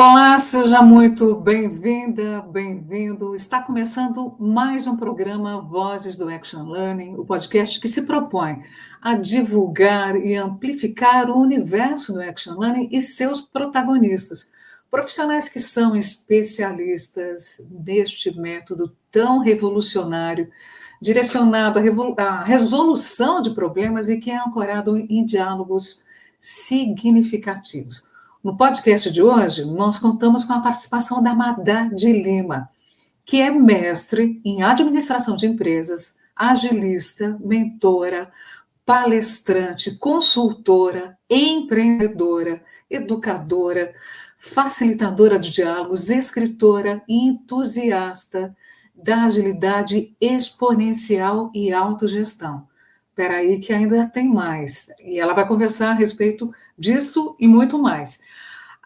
Olá, seja muito bem-vinda, bem-vindo. Está começando mais um programa Vozes do Action Learning, o podcast que se propõe a divulgar e amplificar o universo do Action Learning e seus protagonistas, profissionais que são especialistas neste método tão revolucionário, direcionado à resolução de problemas e que é ancorado em diálogos significativos. No podcast de hoje, nós contamos com a participação da Madá de Lima, que é mestre em administração de empresas, agilista, mentora, palestrante, consultora, empreendedora, educadora, facilitadora de diálogos, escritora e entusiasta da agilidade exponencial e autogestão. Espera aí que ainda tem mais. E ela vai conversar a respeito disso e muito mais.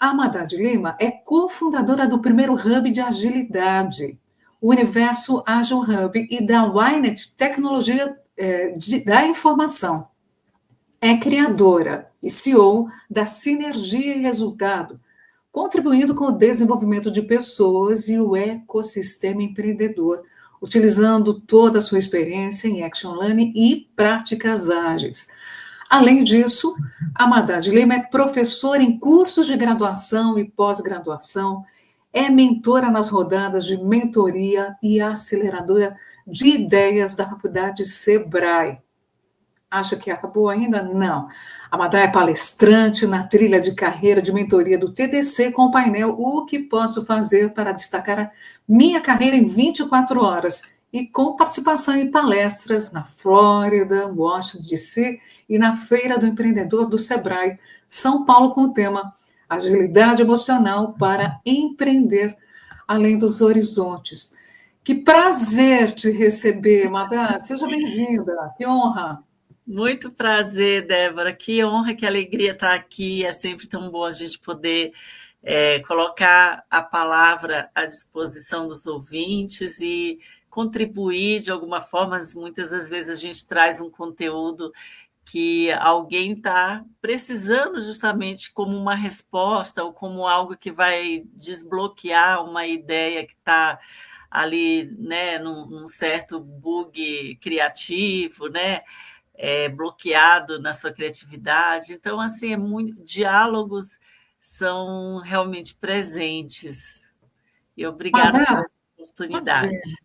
A Haddad Lima é cofundadora do primeiro hub de agilidade, o Universo Agile Hub, e da Ynet Tecnologia da Informação. É criadora e CEO da Sinergia e Resultado, contribuindo com o desenvolvimento de pessoas e o ecossistema empreendedor, utilizando toda a sua experiência em Action Learning e práticas ágeis. Além disso, a Haddad Lima é professora em cursos de graduação e pós-graduação, é mentora nas rodadas de mentoria e aceleradora de ideias da Faculdade Sebrae. Acha que acabou ainda? Não. A Madá é palestrante na trilha de carreira de mentoria do TDC com o painel O que posso fazer para destacar a minha carreira em 24 horas, e com participação em palestras na Flórida, Washington, D.C. e na Feira do Empreendedor do Sebrae, São Paulo, com o tema Agilidade Emocional para Empreender Além dos Horizontes. Que prazer te receber, Madá. Seja bem-vinda. Que honra. Muito prazer, Débora. Que honra, que alegria estar aqui. É sempre tão bom a gente poder colocar a palavra à disposição dos ouvintes e contribuir de alguma forma. Muitas das vezes a gente traz um conteúdo que alguém está precisando justamente como uma resposta ou como algo que vai desbloquear uma ideia que está ali, né, num certo bug criativo, né? Bloqueado na sua criatividade. Então, assim, diálogos são realmente presentes. E obrigada por Madá, essa oportunidade.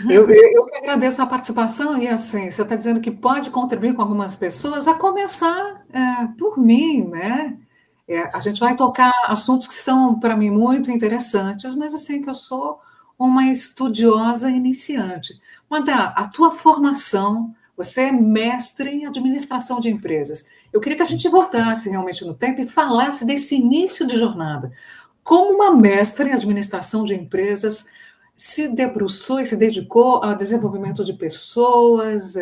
eu que agradeço a participação e assim, você está dizendo que pode contribuir com algumas pessoas, a começar por mim, né? A gente vai tocar assuntos que são, para mim, muito interessantes, mas assim, que eu sou uma estudiosa iniciante. Madá, a tua formação, você é mestre em administração de empresas. Eu queria que a gente voltasse realmente no tempo e falasse desse início de jornada. Como uma mestra em administração de empresas se debruçou e se dedicou ao desenvolvimento de pessoas,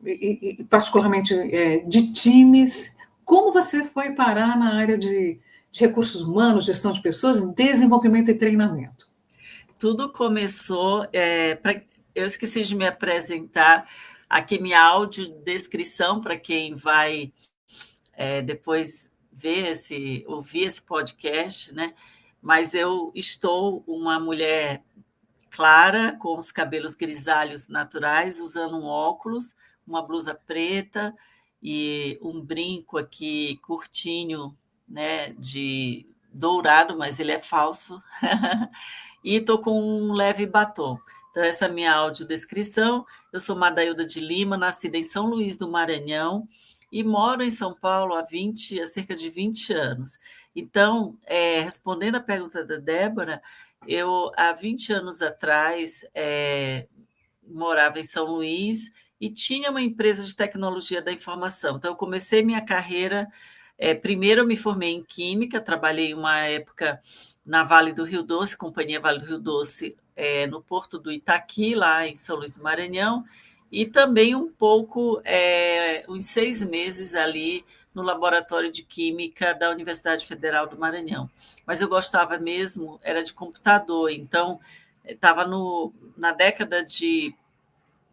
e particularmente de times. Como você foi parar na área de recursos humanos, gestão de pessoas, desenvolvimento e treinamento? Tudo começou. Eu esqueci de me apresentar. Aqui minha audiodescrição para quem vai depois ouvir esse podcast, né? Mas eu estou uma mulher clara, com os cabelos grisalhos naturais, usando um óculos, uma blusa preta e um brinco aqui curtinho, né, de dourado, mas ele é falso, e estou com um leve batom. Então, essa é a minha audiodescrição. Eu sou Madailda de Lima, nascida em São Luís do Maranhão, e moro em São Paulo há cerca de 20 anos. Então, respondendo a pergunta da Débora, eu, há 20 anos atrás, morava em São Luís e tinha uma empresa de tecnologia da informação. Então, eu comecei minha carreira. Primeiro, eu me formei em Química, trabalhei uma época na Vale do Rio Doce, Companhia Vale do Rio Doce, no Porto do Itaqui, lá em São Luís do Maranhão, e também um pouco, uns 6 meses ali no Laboratório de Química da Universidade Federal do Maranhão. Mas eu gostava mesmo, era de computador, então estava na década de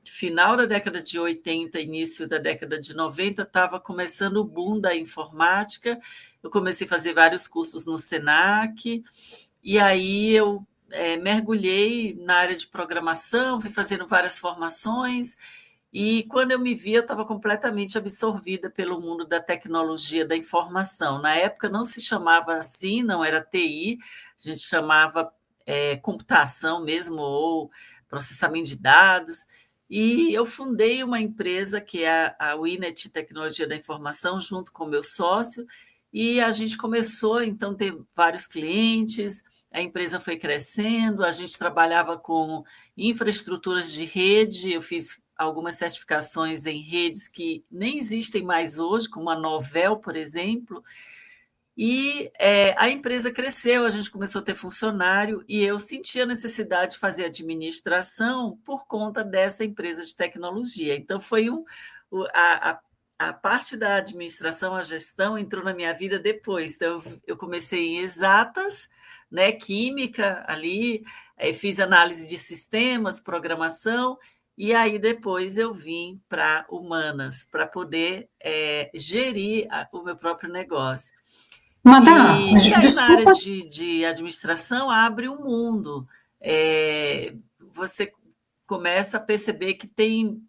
final da década de 80, início da década de 90, estava começando o boom da informática. Eu comecei a fazer vários cursos no Senac, e aí eu mergulhei na área de programação, fui fazendo várias formações, e quando eu me vi, eu estava completamente absorvida pelo mundo da tecnologia da informação. Na época não se chamava assim, não era TI, a gente chamava computação mesmo, ou processamento de dados. E eu fundei uma empresa que é a Winet Tecnologia da Informação, junto com o meu sócio, e a gente começou, então, a ter vários clientes, a empresa foi crescendo, a gente trabalhava com infraestruturas de rede, eu fiz algumas certificações em redes que nem existem mais hoje, como a Novell, por exemplo, e a empresa cresceu, a gente começou a ter funcionário, e eu senti a necessidade de fazer administração por conta dessa empresa de tecnologia. Então, foi a parte da administração, a gestão, entrou na minha vida depois. Então, eu comecei em exatas, né, química ali, fiz análise de sistemas, programação, e aí depois eu vim para humanas, para poder gerir o meu próprio negócio. Madá, E aí, na área desculpa. de administração, abre um mundo. Você começa a perceber que tem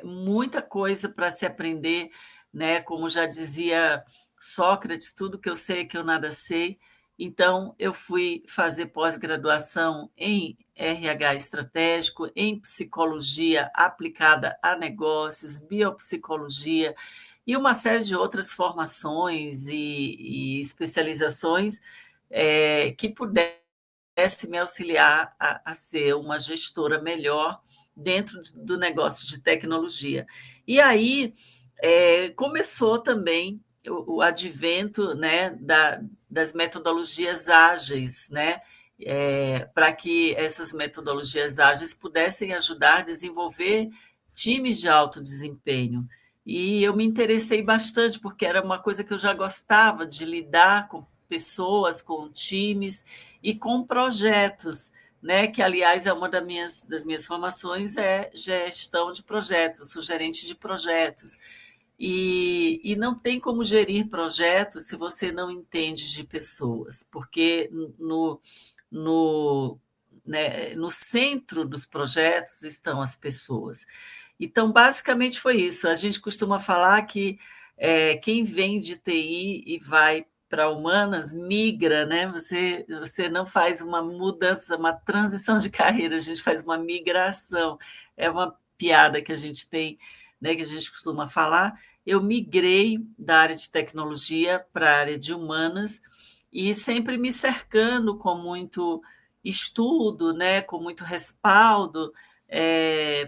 muita coisa para se aprender, né? Como já dizia Sócrates, tudo que eu sei é que eu nada sei. Então, eu fui fazer pós-graduação em RH estratégico, em psicologia aplicada a negócios, biopsicologia, e uma série de outras formações e especializações que pudesse me auxiliar a ser uma gestora melhor dentro do negócio de tecnologia. E aí começou também o advento, né, das metodologias ágeis, né, para que essas metodologias ágeis pudessem ajudar a desenvolver times de alto desempenho. E eu me interessei bastante, porque era uma coisa que eu já gostava de lidar com pessoas, com times e com projetos, né? Que, aliás, é uma das minhas formações, é gestão de projetos, eu sou gerente de projetos. E não tem como gerir projetos se você não entende de pessoas, porque no, no centro dos projetos estão as pessoas. Então, basicamente foi isso. A gente costuma falar que quem vem de TI e vai para humanas migra, né? Você não faz uma mudança, uma transição de carreira, a gente faz uma migração. É uma piada que a gente tem, né, que a gente costuma falar. Eu migrei da área de tecnologia para a área de humanas e sempre me cercando com muito estudo, né, com muito respaldo,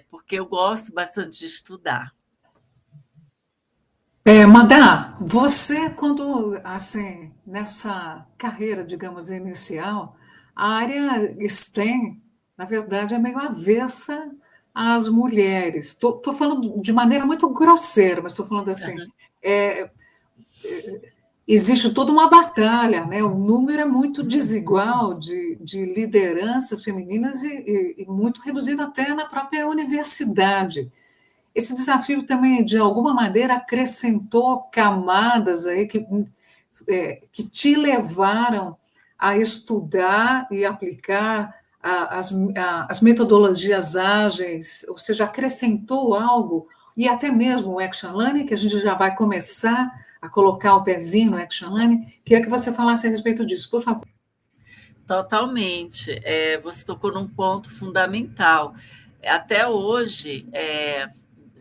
porque eu gosto bastante de estudar. Madá, você, quando, assim, nessa carreira, digamos, inicial, a área STEM, na verdade, é meio avessa às mulheres. Estou falando de maneira muito grosseira, mas estou falando assim, é, existe toda uma batalha, né? O número é muito desigual de lideranças femininas e muito reduzido até na própria universidade. Esse desafio também, de alguma maneira, acrescentou camadas aí que te levaram a estudar e aplicar as metodologias ágeis, ou seja, acrescentou algo, e até mesmo o Action Learning, que a gente já vai começar a colocar o pezinho no Action Learning. Queria que você falasse a respeito disso, por favor. Totalmente. Você tocou num ponto fundamental. Até hoje,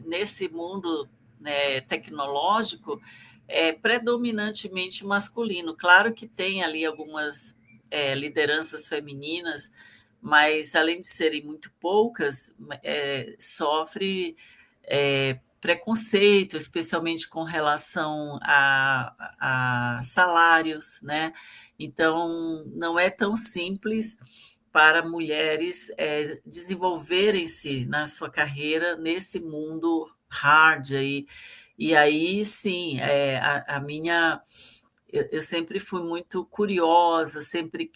nesse mundo, né, tecnológico, é predominantemente masculino. Claro que tem ali algumas lideranças femininas, mas além de serem muito poucas, sofre preconceito, especialmente com relação a salários, né? Então, não é tão simples para mulheres desenvolverem-se na sua carreira nesse mundo hard aí. E aí, sim, eu sempre fui muito curiosa, sempre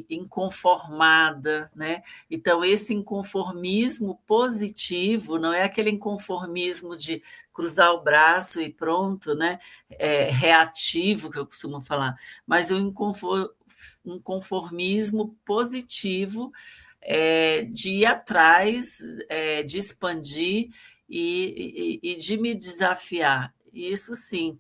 inconformada, né? Então, esse inconformismo positivo não é aquele inconformismo de cruzar o braço e pronto, né? Reativo, que eu costumo falar, mas um conformismo positivo, de ir atrás, de expandir e de me desafiar. Isso sim,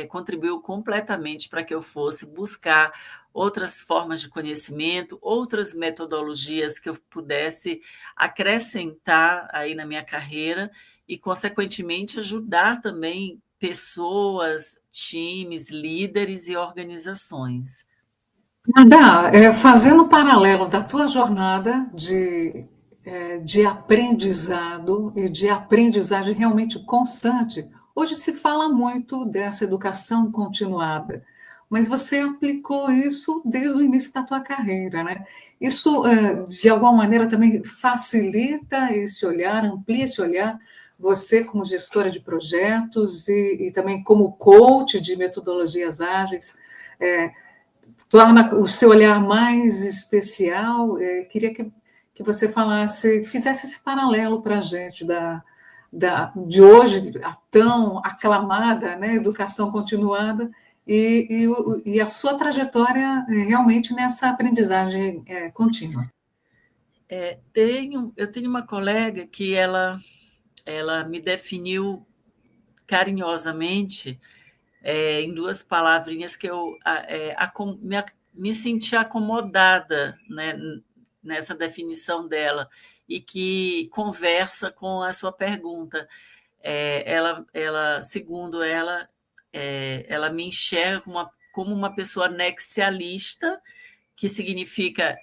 contribuiu completamente para que eu fosse buscar outras formas de conhecimento, outras metodologias que eu pudesse acrescentar aí na minha carreira e, consequentemente, ajudar também pessoas, times, líderes e organizações. Nada, fazendo um paralelo da tua jornada de aprendizado e de aprendizagem realmente constante, hoje se fala muito dessa educação continuada, mas você aplicou isso desde o início da tua carreira, né? Isso, de alguma maneira, também facilita esse olhar, amplia esse olhar, você como gestora de projetos e também como coach de metodologias ágeis, é, torna o seu olhar mais especial. Queria que você falasse, fizesse esse paralelo para a gente de hoje, a tão aclamada, né, educação continuada, e a sua trajetória realmente nessa aprendizagem contínua. Eu tenho uma colega que ela me definiu carinhosamente, em duas palavrinhas que eu me senti acomodada, né, nessa definição dela, e que conversa com a sua pergunta. Segundo ela, ela me enxerga como uma pessoa nexialista, que significa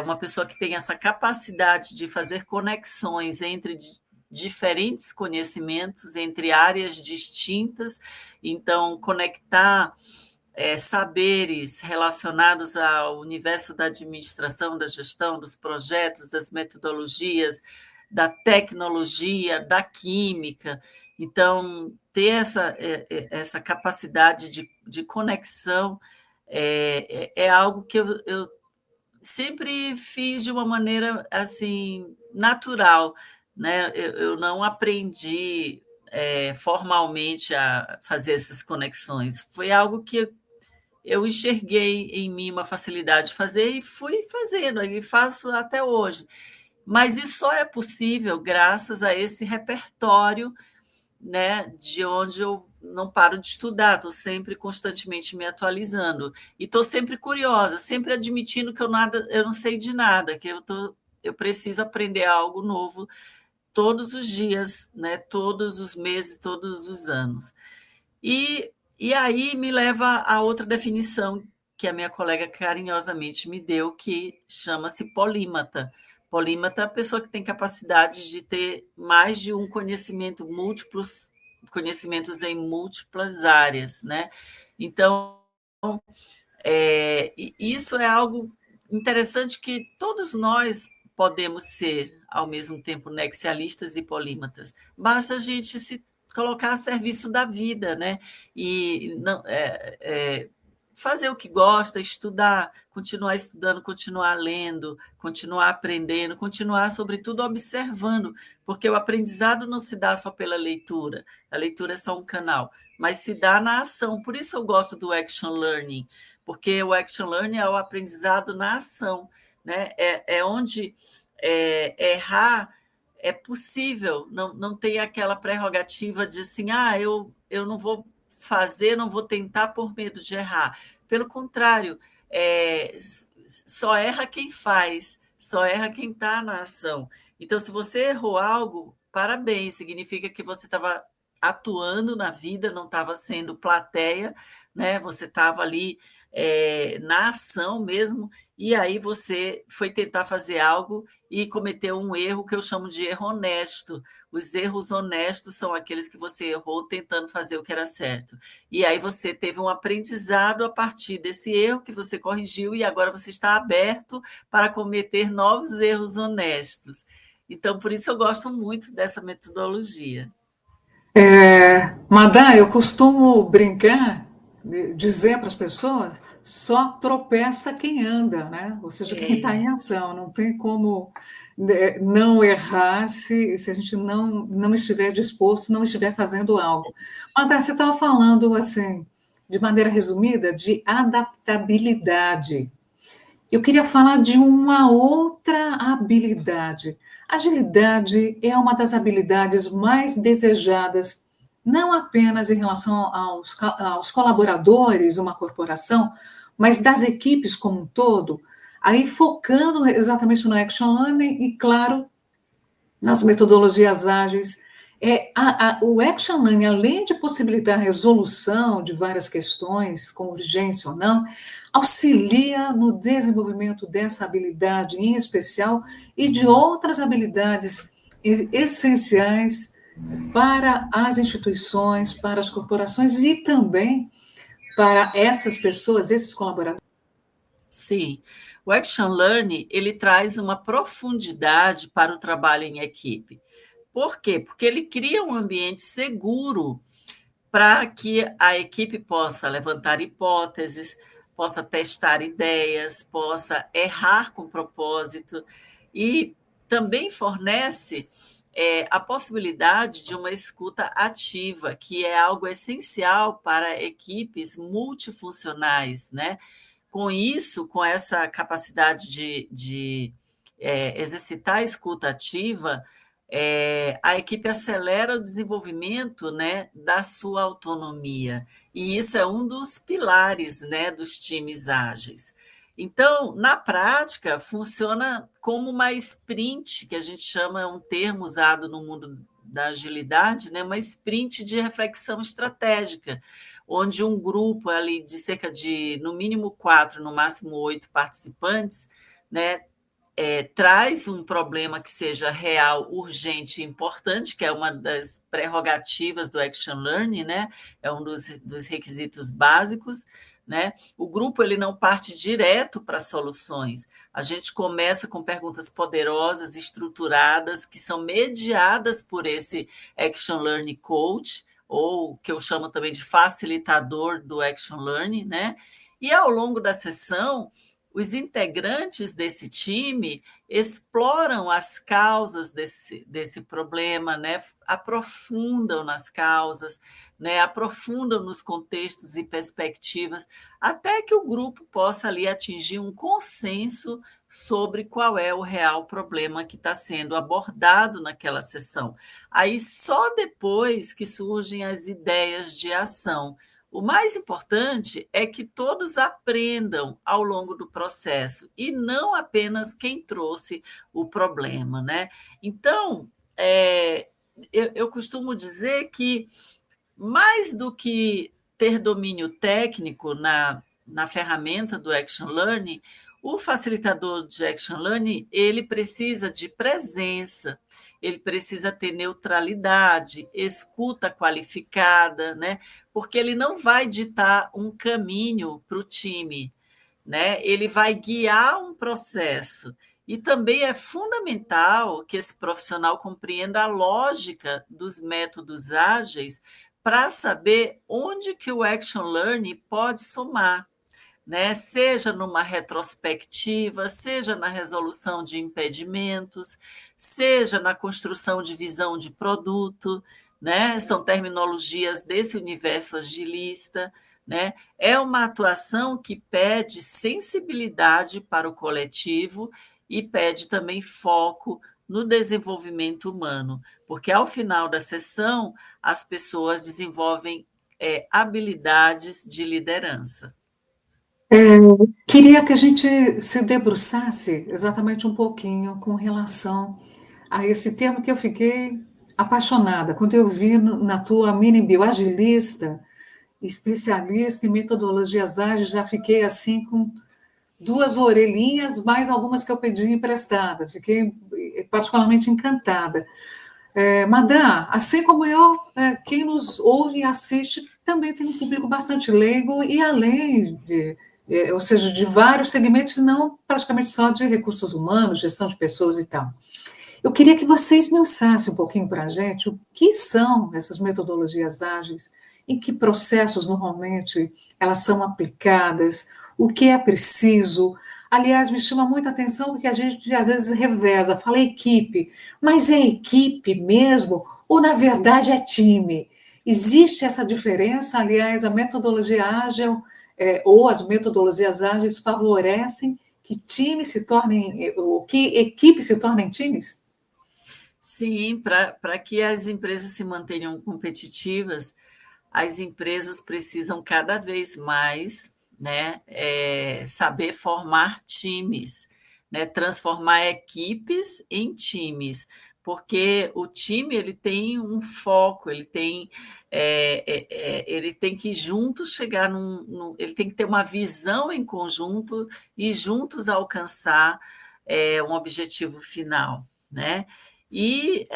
uma pessoa que tem essa capacidade de fazer conexões entre diferentes conhecimentos, entre áreas distintas, então conectar saberes relacionados ao universo da administração, da gestão, dos projetos, das metodologias, da tecnologia, da química. Então, ter essa capacidade de conexão é algo que eu sempre fiz de uma maneira assim natural, né? Eu não aprendi formalmente a fazer essas conexões. Foi algo que eu enxerguei em mim uma facilidade de fazer e fui fazendo, e faço até hoje. Mas isso só é possível graças a esse repertório, né, de onde eu não paro de estudar, estou sempre constantemente me atualizando e estou sempre curiosa, sempre admitindo que eu não sei de nada, que eu preciso aprender algo novo todos os dias, né, todos os meses, todos os anos. E aí me leva a outra definição que a minha colega carinhosamente me deu, que chama-se polímata. Polímata é a pessoa que tem capacidade de ter mais de um conhecimento, múltiplos conhecimentos em múltiplas áreas, né? Então, isso é algo interessante que todos nós podemos ser, ao mesmo tempo, nexialistas e polímatas. Basta a gente se colocar a serviço da vida, né? E não, fazer o que gosta, estudar, continuar estudando, continuar lendo, continuar aprendendo, continuar, sobretudo, observando, porque o aprendizado não se dá só pela leitura, a leitura é só um canal, mas se dá na ação. Por isso eu gosto do Action Learning, porque o Action Learning é o aprendizado na ação, né? Onde errar é possível, não tem aquela prerrogativa de assim, eu não vou fazer, não vou tentar por medo de errar. Pelo contrário, só erra quem faz, só erra quem está na ação. Então, se você errou algo, parabéns, significa que você estava atuando na vida, não estava sendo plateia, né? Você estava ali na ação mesmo, e aí você foi tentar fazer algo e cometeu um erro que eu chamo de erro honesto. Os erros honestos são aqueles que você errou tentando fazer o que era certo. E aí você teve um aprendizado a partir desse erro que você corrigiu e agora você está aberto para cometer novos erros honestos. Então, por isso eu gosto muito dessa metodologia. Madá, eu costumo brincar dizer para as pessoas, só tropeça quem anda, né? Ou seja, quem está em ação. Não tem como não errar se a gente não estiver disposto, não estiver fazendo algo. Mas você estava falando, assim, de maneira resumida, de adaptabilidade. Eu queria falar de uma outra habilidade. Agilidade é uma das habilidades mais desejadas, não apenas em relação aos colaboradores, uma corporação, mas das equipes como um todo, aí focando exatamente no Action Learning e, claro, nas metodologias ágeis. O Action Learning, além de possibilitar a resolução de várias questões, com urgência ou não, auxilia no desenvolvimento dessa habilidade em especial e de outras habilidades essenciais para as instituições, para as corporações e também para essas pessoas, esses colaboradores. Sim, o Action Learning ele traz uma profundidade para o trabalho em equipe. Por quê? Porque ele cria um ambiente seguro para que a equipe possa levantar hipóteses, possa testar ideias, possa errar com propósito e também fornece a possibilidade de uma escuta ativa, que é algo essencial para equipes multifuncionais, né? Com isso, com essa capacidade de exercitar a escuta ativa, a equipe acelera o desenvolvimento, né, da sua autonomia. E isso é um dos pilares, né, dos times ágeis. Então, na prática, funciona como uma sprint, que a gente chama, é um termo usado no mundo da agilidade, né, uma sprint de reflexão estratégica, onde um grupo ali de cerca de, no mínimo 4, no máximo 8 participantes, né, traz um problema que seja real, urgente e importante, que é uma das prerrogativas do Action Learning, né? É um dos requisitos básicos. Né? O grupo ele não parte direto para soluções. A gente começa com perguntas poderosas, estruturadas, que são mediadas por esse Action Learning Coach, ou que eu chamo também de facilitador do Action Learning, né? E ao longo da sessão, os integrantes desse time exploram as causas desse problema, né? Aprofundam nas causas, né? Aprofundam nos contextos e perspectivas, até que o grupo possa ali atingir um consenso sobre qual é o real problema que está sendo abordado naquela sessão. Aí só depois que surgem as ideias de ação. O mais importante é que todos aprendam ao longo do processo e não apenas quem trouxe o problema, né? Então, eu costumo dizer que mais do que ter domínio técnico na ferramenta do Action Learning, o facilitador de Action Learning, ele precisa de presença, ele precisa ter neutralidade, escuta qualificada, né? Porque ele não vai ditar um caminho para o time, né? Ele vai guiar um processo. E também é fundamental que esse profissional compreenda a lógica dos métodos ágeis para saber onde que o Action Learning pode somar, né? Seja numa retrospectiva, seja na resolução de impedimentos, seja na construção de visão de produto, né? São terminologias desse universo agilista, né? É uma atuação que pede sensibilidade para o coletivo e pede também foco no desenvolvimento humano, porque ao final da sessão as pessoas desenvolvem habilidades de liderança. Queria que a gente se debruçasse exatamente um pouquinho com relação a esse tema que eu fiquei apaixonada quando eu vi na tua mini bio agilista, especialista em metodologias ágeis, já fiquei assim com duas orelhinhas, mais algumas que eu pedi emprestada. Fiquei particularmente encantada. Madá, assim como eu, quem nos ouve e assiste também tem um público bastante leigo e além de, ou seja, de vários segmentos, não praticamente só de recursos humanos, gestão de pessoas e tal. Eu queria que vocês esmiuçassem um pouquinho para a gente o que são essas metodologias ágeis em que processos normalmente elas são aplicadas, o que é preciso. Aliás, me chama muita atenção porque a gente às vezes reveza, fala equipe, mas é equipe mesmo ou na verdade é time? Existe essa diferença? Aliás, a metodologia ágil ou as metodologias ágeis favorecem que times se tornem, ou que equipes se tornem times? Sim, para que as empresas se mantenham competitivas, as empresas precisam cada vez mais, né, saber formar times, né, transformar equipes em times, porque o time ele tem um foco, ele tem que juntos chegar ele tem que ter uma visão em conjunto e juntos alcançar um objetivo final, né? E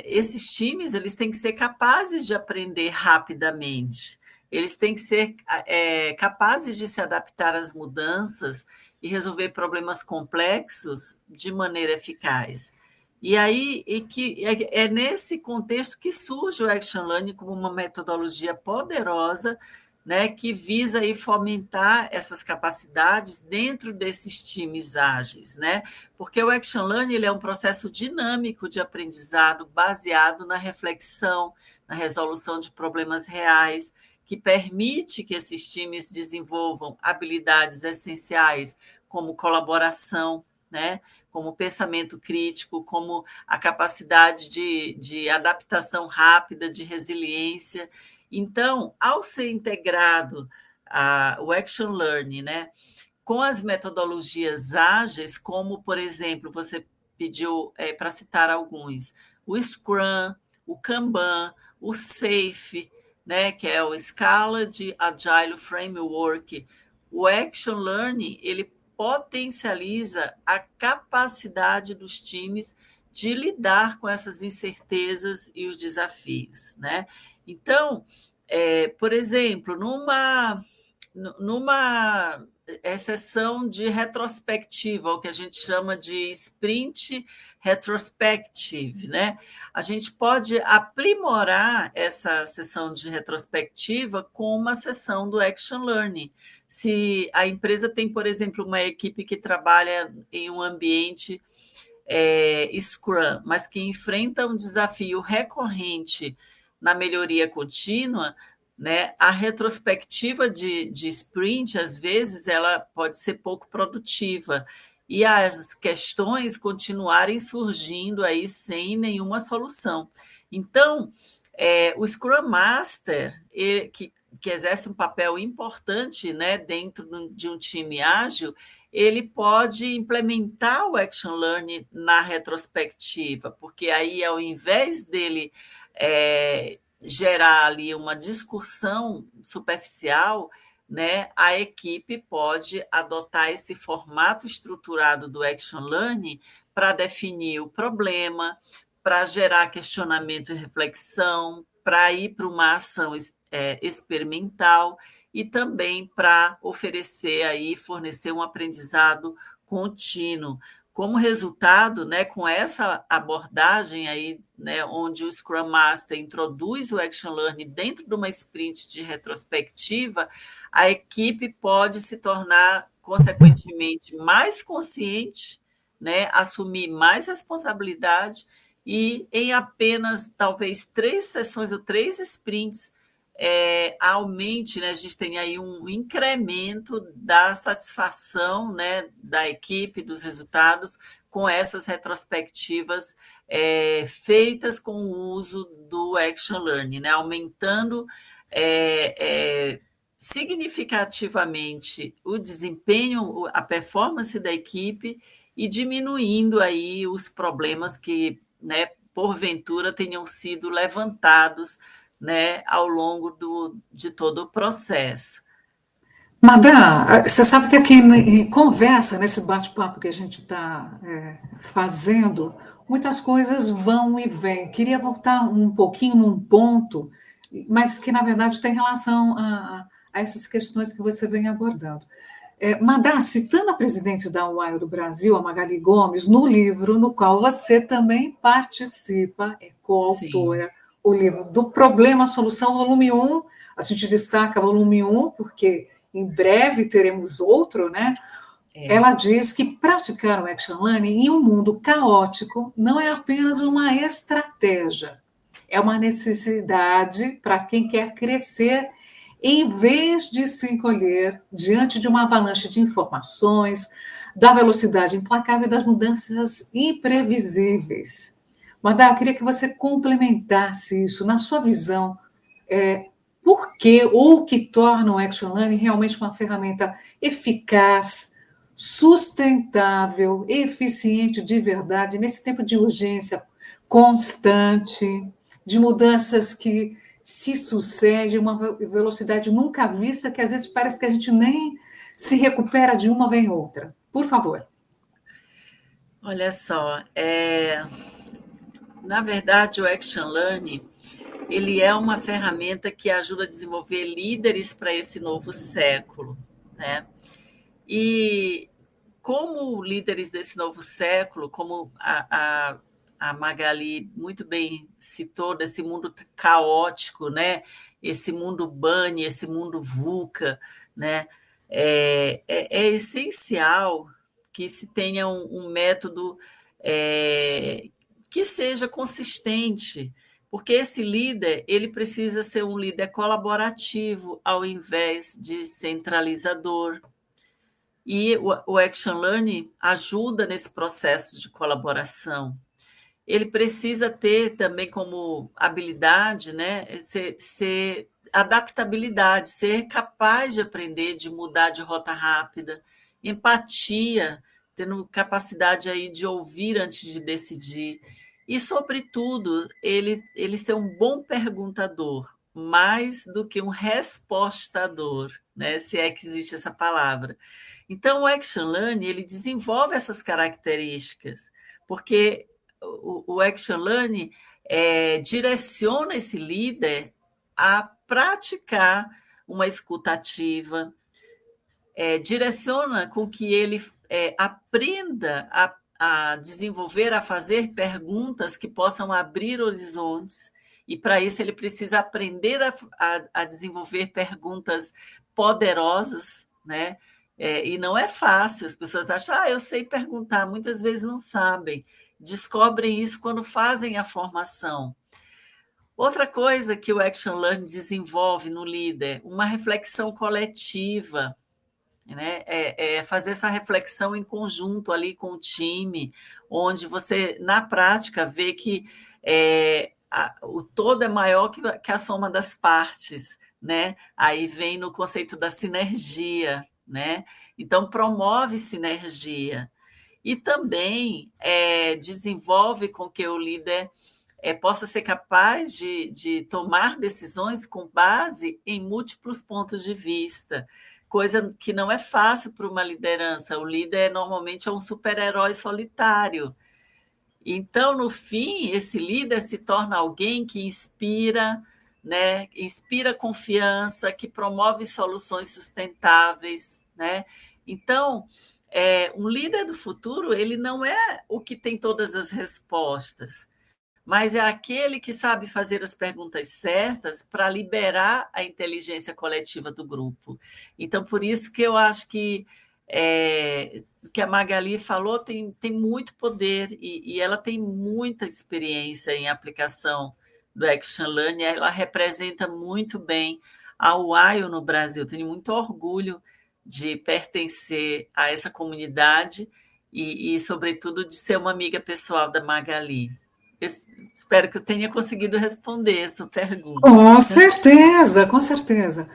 esses times eles têm que ser capazes de aprender rapidamente, eles têm que ser capazes de se adaptar às mudanças e resolver problemas complexos de maneira eficaz. E aí é nesse contexto que surge o Action Learning como uma metodologia poderosa, né, que visa aí fomentar essas capacidades dentro desses times ágeis, né? Porque o Action Learning ele é um processo dinâmico de aprendizado baseado na reflexão, na resolução de problemas reais, que permite que esses times desenvolvam habilidades essenciais como colaboração, né? Como pensamento crítico, como a capacidade de adaptação rápida, de resiliência. Então, ao ser integrado o Action Learning, né, com as metodologias ágeis, como, por exemplo, você pediu para citar alguns, o Scrum, o Kanban, o SAFe, né, que é o Scaled Agile Framework, o Action Learning ele potencializa a capacidade dos times de lidar com essas incertezas e os desafios, né? Então, por exemplo, numa sessão de retrospectiva, o que a gente chama de sprint retrospective, né? A gente pode aprimorar essa sessão de retrospectiva com uma sessão do Action Learning. Se a empresa tem, por exemplo, uma equipe que trabalha em um ambiente Scrum, mas que enfrenta um desafio recorrente na melhoria contínua, né, a retrospectiva de sprint, às vezes, ela pode ser pouco produtiva e as questões continuarem surgindo aí sem nenhuma solução. Então, o Scrum Master, que exerce um papel importante, né, dentro de um time ágil, ele pode implementar o Action Learning na retrospectiva, porque aí, ao invés dele gerar ali uma discussão superficial, né, a equipe pode adotar esse formato estruturado do Action Learning para definir o problema, para gerar questionamento e reflexão, para ir para uma ação experimental e também para oferecer aí, fornecer um aprendizado contínuo. Como resultado, né, com essa abordagem aí, né, onde o Scrum Master introduz o Action Learning dentro de uma sprint de retrospectiva, a equipe pode se tornar, consequentemente, mais consciente, né, assumir mais responsabilidade e, em apenas, talvez, 3 sessões ou 3 sprints, aumente, né, a gente tem aí um incremento da satisfação, né, da equipe, dos resultados, com essas retrospectivas feitas com o uso do Action Learning, né, aumentando significativamente o desempenho, a performance da equipe e diminuindo aí os problemas que, né, porventura tenham sido levantados, né, ao longo de todo o processo. Madá, você sabe que aqui em conversa, nesse bate-papo que a gente está fazendo, muitas coisas vão e vêm. Queria voltar um pouquinho num ponto, mas que, na verdade, tem relação a essas questões que você vem abordando. Madá, citando a presidente da UAI do Brasil, a Magali Gomes, no livro no qual você também participa, é coautora, o livro do Problema à Solução, volume 1. A gente destaca volume 1, porque em breve teremos outro, né? Ela diz que praticar o Action Learning em um mundo caótico não é apenas uma estratégia, é uma necessidade para quem quer crescer, em vez de se encolher diante de uma avalanche de informações, da velocidade implacável e das mudanças imprevisíveis. Madá, eu queria que você complementasse isso na sua visão. Por que ou o que torna o Action Learning realmente uma ferramenta eficaz, sustentável, eficiente de verdade, nesse tempo de urgência constante, de mudanças que se sucedem, uma velocidade nunca vista, que às vezes parece que a gente nem se recupera de uma, vem outra. Por favor. Olha só, na verdade, o Action Learning ele é uma ferramenta que ajuda a desenvolver líderes para esse novo século, né? E como líderes desse novo século, como a Magali muito bem citou, desse mundo caótico, né? Esse mundo BANI, esse mundo VUCA, né? É essencial que se tenha um método que seja consistente, porque esse líder ele precisa ser um líder colaborativo ao invés de centralizador. E o Action Learning ajuda nesse processo de colaboração. Ele precisa ter também como habilidade, né, ser adaptabilidade, ser capaz de aprender, de mudar de rota rápida, empatia, tendo capacidade aí de ouvir antes de decidir. E, sobretudo, ele ser um bom perguntador, mais do que um respostador, né, se é que existe essa palavra. Então, o Action Learning ele desenvolve essas características, porque o Action Learning direciona esse líder a praticar uma escuta ativa, direciona com que ele aprenda a desenvolver, a fazer perguntas que possam abrir horizontes, e para isso ele precisa aprender a desenvolver perguntas poderosas, né? E não é fácil, as pessoas acham, eu sei perguntar, muitas vezes não sabem, descobrem isso quando fazem a formação. Outra coisa que o Action Learning desenvolve no líder, uma reflexão coletiva, né? Fazer essa reflexão em conjunto ali com o time, onde você, na prática, vê que o todo é maior que a soma das partes, né? Aí vem no conceito da sinergia, né? Então, promove sinergia. E também desenvolve com que o líder possa ser capaz de tomar decisões com base em múltiplos pontos de vista, coisa que não é fácil para uma liderança. O líder normalmente é um super-herói solitário. Então, no fim, esse líder se torna alguém que inspira, né? Inspira confiança, que promove soluções sustentáveis, né? Então, um líder do futuro, ele não é o que tem todas as respostas, mas é aquele que sabe fazer as perguntas certas para liberar a inteligência coletiva do grupo. Então, por isso que eu acho que o que a Magali falou tem muito poder e ela tem muita experiência em aplicação do Action Learning, ela representa muito bem a UAIO no Brasil. Tenho muito orgulho de pertencer a essa comunidade e, sobretudo, de ser uma amiga pessoal da Magali. Eu espero que eu tenha conseguido responder essa pergunta. Com certeza, com certeza.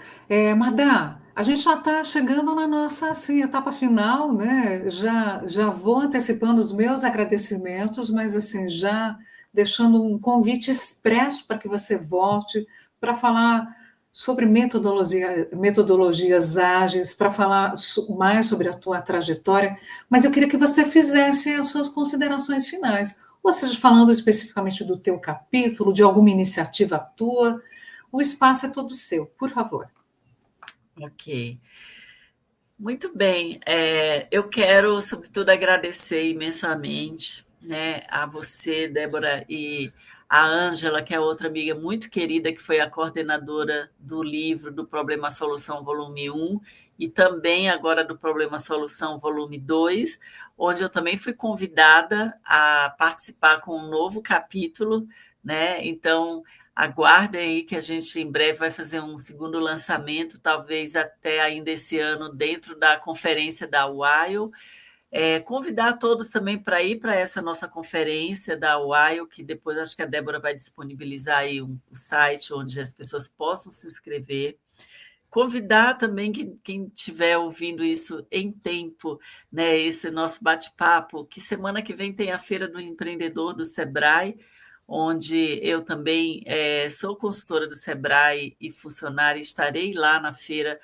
Madá, a gente já está chegando na nossa assim, etapa final, né? Já vou antecipando os meus agradecimentos, mas assim, já deixando um convite expresso para que você volte para falar sobre metodologias ágeis, para falar mais sobre a tua trajetória, mas eu queria que você fizesse as suas considerações finais. Ou seja, falando especificamente do teu capítulo, de alguma iniciativa tua, o espaço é todo seu, por favor. Ok. Muito bem. Eu quero, sobretudo, agradecer imensamente, né, a você, Débora, e a Ângela, que é outra amiga muito querida, que foi a coordenadora do livro do Problema Solução Volume 1 e também agora do Problema Solução Volume 2, onde eu também fui convidada a participar com um novo capítulo, né? Então, aguardem aí que a gente em breve vai fazer um segundo lançamento, talvez até ainda esse ano, dentro da conferência da UAIL. Convidar todos também para ir para essa nossa conferência da UAIL, que depois acho que a Débora vai disponibilizar aí um site onde as pessoas possam se inscrever. Convidar também quem estiver ouvindo isso em tempo, né, esse nosso bate-papo, que semana que vem tem a Feira do Empreendedor do Sebrae, onde eu também sou consultora do Sebrae e funcionária, estarei lá na feira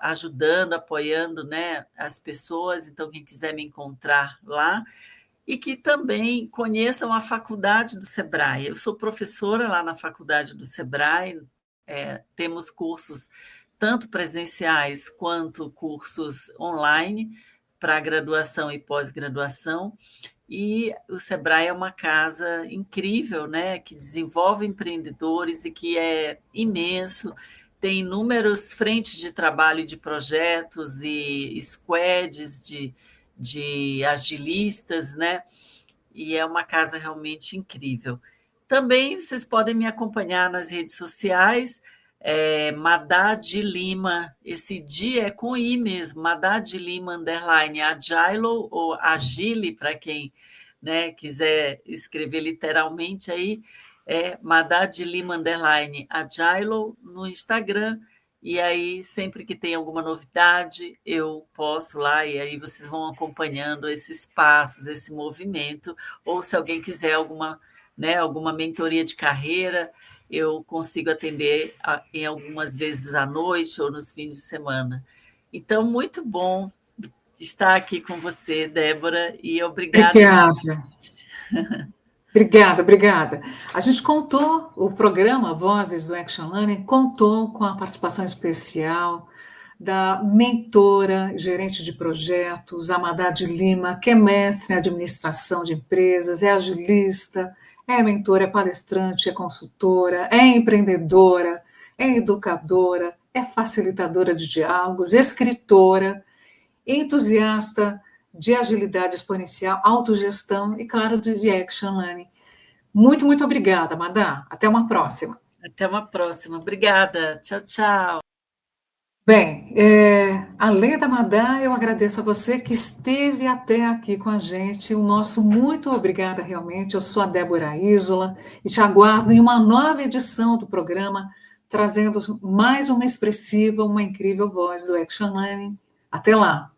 ajudando, apoiando, né, as pessoas. Então, quem quiser me encontrar lá, e que também conheçam a faculdade do Sebrae. Eu sou professora lá na faculdade do Sebrae, temos cursos tanto presenciais quanto cursos online para graduação e pós-graduação, e o Sebrae é uma casa incrível, né, que desenvolve empreendedores e que é imenso, tem inúmeras frentes de trabalho de projetos e squads de agilistas, né? E é uma casa realmente incrível. Também vocês podem me acompanhar nas redes sociais, Madá de Lima, esse dia é com I mesmo, Madá de Lima, _ Agilo ou Agile, para quem, né, quiser escrever literalmente aí, Madá de Lima, _ Agilo no Instagram, e aí sempre que tem alguma novidade eu posto lá, e aí vocês vão acompanhando esses passos, esse movimento, ou se alguém quiser alguma mentoria de carreira, eu consigo atender em algumas vezes à noite ou nos fins de semana. Então, muito bom estar aqui com você, Débora, e obrigada. Obrigada. A gente contou, o programa Vozes do Action Learning contou com a participação especial da mentora, gerente de projetos, Amadá de Lima, que é mestre em administração de empresas, é agilista, é mentora, é palestrante, é consultora, é empreendedora, é educadora, é facilitadora de diálogos, escritora, entusiasta de agilidade exponencial, autogestão e, claro, de Action Learning. Muito, muito obrigada, Amadá. Até uma próxima. Até uma próxima. Obrigada. Tchau, tchau. Bem, além da Amadá, eu agradeço a você que esteve até aqui com a gente. O nosso muito obrigada, realmente. Eu sou a Débora Isola e te aguardo em uma nova edição do programa, trazendo mais uma expressiva, uma incrível voz do Action Learning. Até lá!